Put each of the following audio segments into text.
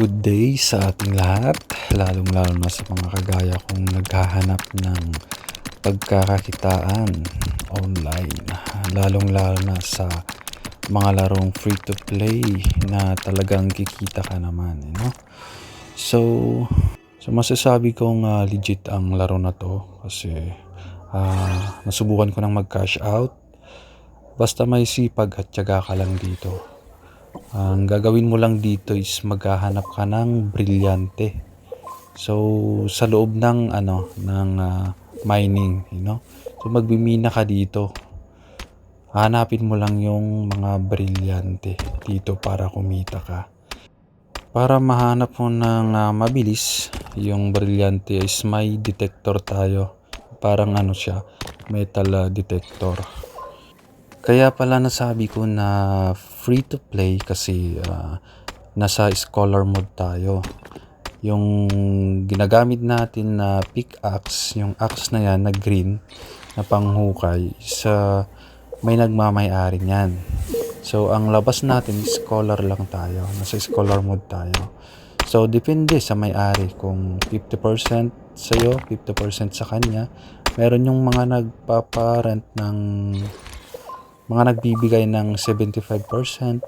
Good day sa ating lahat, lalong-lalo na sa mga kagaya kong naghahanap ng pagkakakitaan online, lalong-lalo na sa mga larong free-to-play na talagang kikita ka naman, So, masasabi kong legit ang laro na to kasi nasubukan ko nang mag-cash out. Basta may sipag at tiyaga ka lang dito. Ang gagawin mo lang dito is maghahanap ka ng brilyante. So sa loob ng mining, So magmimina ka dito. Hanapin mo lang yung mga brilyante dito para kumita ka. Para mahanap mo ng mabilis yung brilyante is may detector tayo. Parang siya, metal detector. Kaya pala nasabi ko na free to play kasi nasa scholar mode tayo. Yung ginagamit natin na pickaxe, yung axe na yan na green na panghukay is may nagmamay-ari niyan. So ang labas natin is scholar lang tayo. Nasa scholar mode tayo. So depende sa may-ari kung 50% sa'yo, 50% sa kanya. Meron yung mga nagpaparent ng mga nagbibigay ng 75%,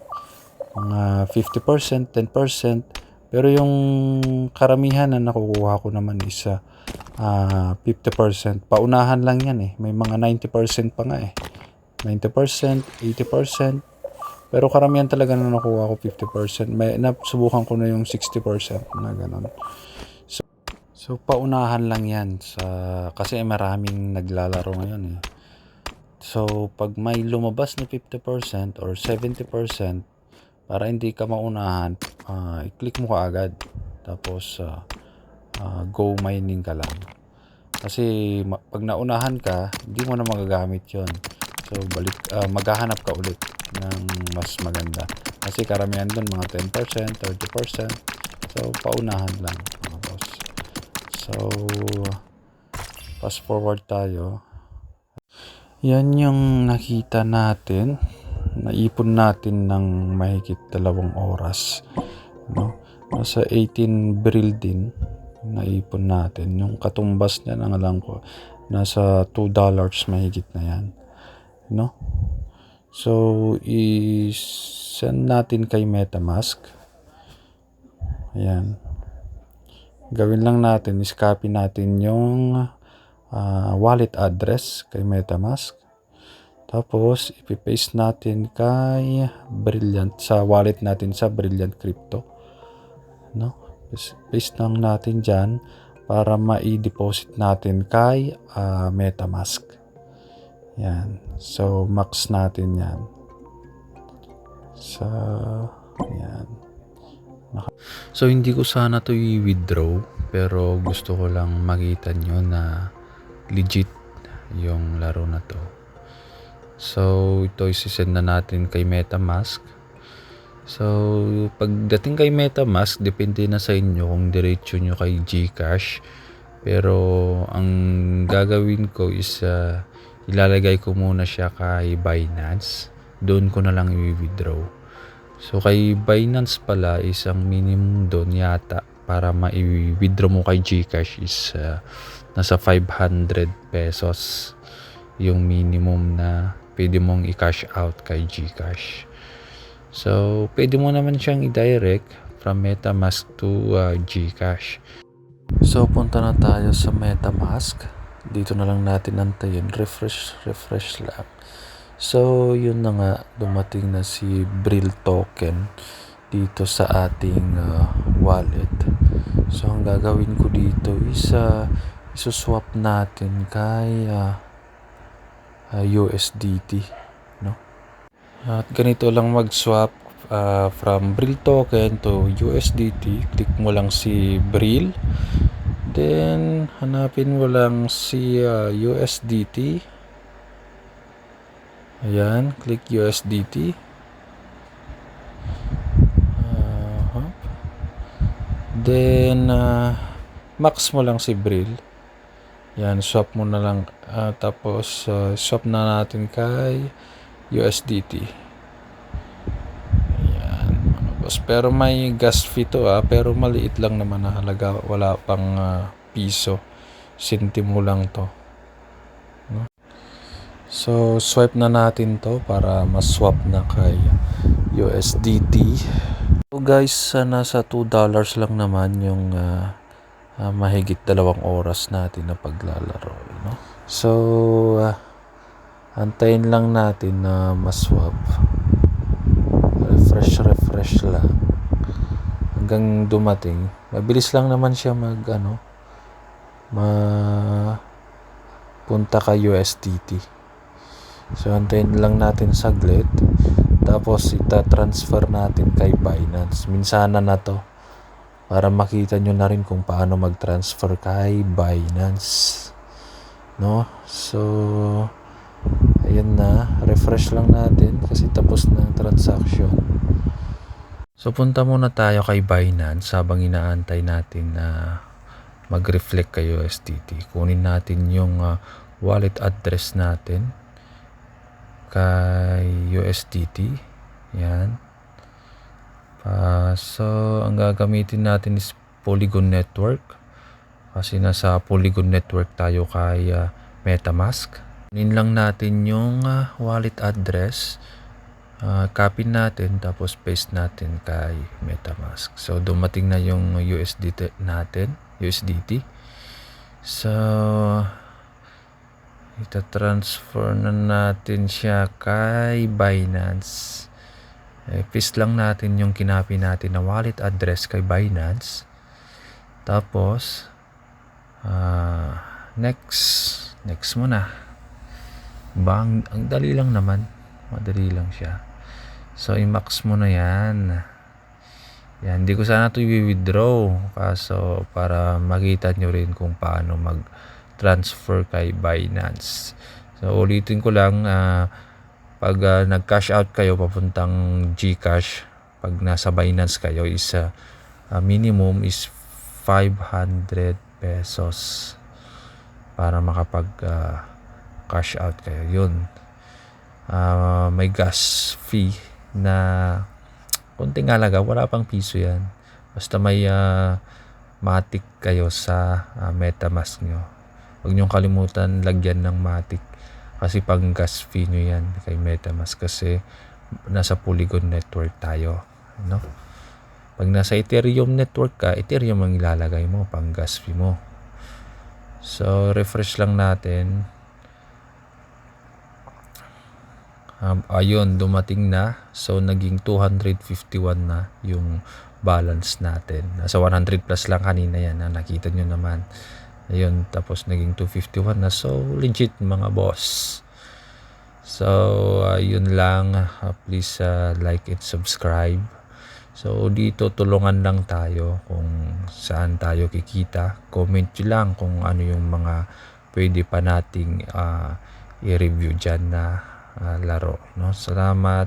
mga 50%, 10%. Pero yung karamihan na nakukuha ko naman is 50%. Paunahan lang yan May mga 90% pa nga 90%, 80%. Pero karamihan talaga na nakuha ko 50%. May nasubukan ko na yung 60% na ganun. So paunahan lang yan kasi maraming naglalaro ngayon So, pag may lumabas na 50% or 70%, para hindi ka maunahan, i-click mo kaagad. Tapos, go mining ka lang. Kasi, pag naunahan ka, hindi mo na magagamit yon. So, maghahanap ka ulit ng mas maganda. Kasi karamihan doon, mga 10%, 30%. So, paunahan lang, mga boss. So, fast forward tayo. Yan yung nakita natin. Naipon natin ng mahigit 2 oras. Nasa 18 barrel din naipon natin. Yung katumbas niya, ang alam ko, nasa $2 mahigit na yan. So, i-send natin kay MetaMask. Ayan. Gawin lang natin, is-copy natin yung wallet address kay MetaMask. Tapos ipi-paste natin kay Brilliant sa wallet natin sa Brilliant Crypto. Paste lang natin diyan para ma-deposit natin kay MetaMask. Yan. So max natin 'yan. Yan. So hindi ko sana 'to i-withdraw pero gusto ko lang makita nyo na legit yung laro na to. So ito isisend na natin kay MetaMask. So pagdating kay MetaMask, depende na sa inyo kung diretso nyo kay GCash. Pero ang gagawin ko is ilalagay ko muna siya kay Binance. Doon ko na lang i-withdraw. So kay Binance pala is ang minimum doon yata para ma-withdraw mo kay GCash is nasa 500 pesos yung minimum na pwede mong i-cash out kay GCash. So, pwede mo naman siyang i-direct from MetaMask to GCash. So, punta na tayo sa MetaMask. Dito na lang natin antayin. Refresh lang. So, yun na nga. Dumating na si Brill token dito sa ating wallet. So, ang gagawin ko dito is isuswap natin kay USDT. At ganito lang mag-swap from Brill token to USDT. Click mo lang si Brill. Then, hanapin mo lang si USDT. Ayan, click USDT. Then, max mo lang si Brill. Yan, swap mo na lang. Tapos, swap na natin kay USDT. Ayan, mga boss. Pero may gas fee to pero maliit lang naman na halaga. Wala pang piso. Sentimo lang to. No? So, swipe na natin to para mas-swap na kay USDT. So guys, nasa $2 lang naman yung mahigit 2 oras natin na paglalaro. No? So, antayin lang natin na maswap. Refresh lang hanggang dumating. Mabilis lang naman siya punta kay USDT. So antayin lang natin saglit, tapos ita-transfer natin kay Binance. Minsanan na to para makita nyo na rin kung paano mag-transfer kay Binance, no? So ayan na, refresh lang natin kasi tapos na ang transaction. So punta muna tayo kay Binance habang inaantay natin na mag-reflect kay USDT. Kunin natin yung wallet address natin kay USDT. Yan. So ang gagamitin natin is Polygon Network. Kasi nasa Polygon Network tayo kay MetaMask. Kunin lang natin yung wallet address. Copy natin tapos paste natin kay MetaMask. So dumating na yung USDT natin, USDT. So ita-transfer na natin siya kay Binance. Paste lang natin yung kinapi natin na wallet address kay Binance. Tapos next muna. Ang dali lang naman. Madali lang siya. So i-max mo na yan. Yan, hindi ko sana ito i-withdraw. Kaso para makita nyo rin kung paano mag-transfer kay Binance. So ulitin ko lang, pag nag-cash out kayo papuntang GCash, pag nasa Binance kayo is minimum is 500 pesos para makapag cash out kayo. Yun. May gas fee na konting halaga, wala pang piso yan. Basta may Matic kayo sa MetaMask nyo. Huwag nyo kalimutan lagyan ng Matic kasi pang gas fee nyo yan kay MetaMask kasi nasa Polygon Network tayo, no? Pag nasa Ethereum network ka, Ethereum ang ilalagay mo pang gas fee mo. So refresh lang natin. Ayun, dumating na. So naging 251 na yung balance natin. Nasa 100 plus lang kanina yan, nakita nyo naman. Ayun, tapos naging 251 na. So legit mga boss. So ayun lang, please like and subscribe. So dito tulungan lang tayo kung saan tayo kikita. Comment nyo lang kung ano yung mga pwede pa nating i-review dyan na laro, no? Salamat.